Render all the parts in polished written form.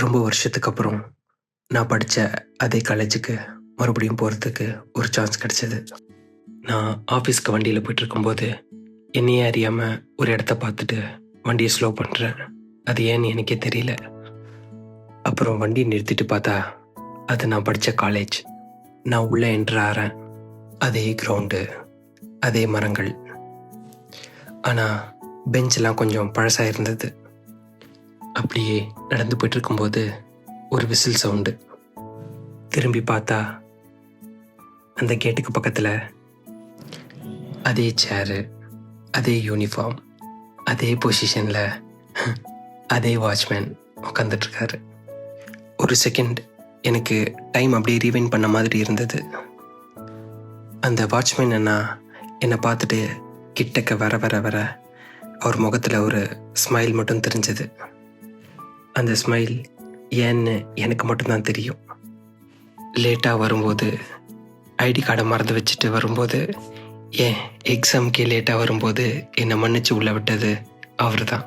ரொம்ப வருஷத்துக்கு அப்புறம் நான் படித்த அதே காலேஜுக்கு மறுபடியும் போகிறதுக்கு ஒரு சான்ஸ் கிடச்சிது. நான் ஆஃபீஸ்க்கு வண்டியில் போயிட்டுருக்கும்போது என்னையே அறியாமல் ஒரு இடத்த பார்த்துட்டு வண்டியை ஸ்லோ பண்ணுறேன். அது ஏன்னு எனக்கே தெரியல. அப்புறம் வண்டியை நிறுத்திட்டு பார்த்தா அது நான் படித்த காலேஜ். நான் உள்ளே என்ட்ரு ஆகிறேன். அதே கிரவுண்டு, அதே மரங்கள். ஆனால் பெஞ்செல்லாம் கொஞ்சம் பழசாக இருந்தது. அப்படியே நடந்து போயிட்டுருக்கும்போது ஒரு விசில் சவுண்டு. திரும்பி பார்த்தா அந்த கேட்டுக்கு பக்கத்தில் அதே சேரு, அதே யூனிஃபார்ம், அதே பொசிஷனில் அதே வாட்ச்மேன் உட்காந்துட்ருக்காரு. ஒரு செகண்ட் எனக்கு டைம் அப்படியே ரீவைண்ட் பண்ண மாதிரி இருந்தது. அந்த வாட்ச்மேன் என்னை பார்த்துட்டு கிட்டக்க வர வர வர அவர் முகத்தில் ஒரு ஸ்மைல் மட்டும் தெரிஞ்சது. அந்த ஸ்மைல் ஏன்னு எனக்கு மட்டும்தான் தெரியும். லேட்டாக வரும்போது, ஐடி கார்டை மறந்து வச்சுட்டு வரும்போது, ஏன் எக்ஸாமுக்கே லேட்டாக வரும்போது என்னை மன்னிச்சு உள்ளே விட்டது அவர் தான்.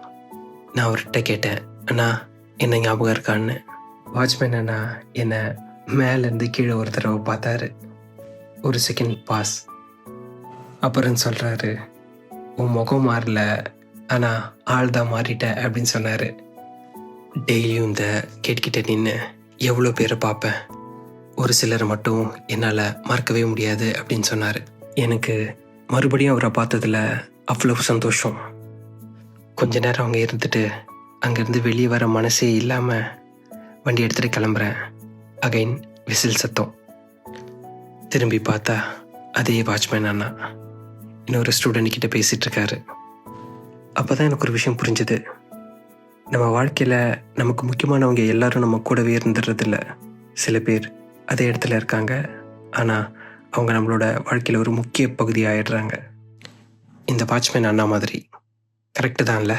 நான் அவர்கிட்ட கேட்டேன், அண்ணா என்ன ஞாபகம் இருக்கான்னு. வாட்ச்மேன் அண்ணா என்னை மேலேருந்து கீழே ஒரு தடவை பார்த்தாரு. ஒரு செகண்ட் பாஸ். அப்புறம் சொல்கிறாரு, உன் முகம் மாறல, ஆனால் ஆள் தான் மாறிட்ட அப்படின்னு சொன்னார். டெய்லியும் இந்த கேட்கிட்ட நின்று எவ்வளோ பேரை பார்ப்பேன், ஒரு சிலர் மட்டும் என்னால் மறக்கவே முடியாது அப்படின்னு சொன்னார். எனக்கு மறுபடியும் அவரை பார்த்ததில் அவ்வளவு சந்தோஷம். கொஞ்ச நேரம் அங்கே இருந்துட்டு அங்கேருந்து வெளியே வர மனசே இல்லாமல் வண்டி எடுத்துகிட்டு கிளம்புறேன். அகைன் விசில் சத்தம். திரும்பி பார்த்தா அதே வாட்ச்மேன் அண்ணா இன்னொரு ஸ்டூடெண்ட் கிட்ட பேசிகிட்ருக்காரு. அப்போ தான் எனக்கு ஒரு விஷயம் புரிஞ்சுது. நம்ம வாழ்க்கையில் நமக்கு முக்கியமானவங்க எல்லாரும் நம்ம கூடவே இருந்துடுறதில்ல. சில பேர் அதே இடத்துல இருக்காங்க, ஆனால் அவங்க நம்மளோட வாழ்க்கையில் ஒரு முக்கிய பகுதி ஆயிடுறாங்க. இந்த வாட்ச்மேன் அண்ணா மாதிரி. கரெக்டு தான்ல?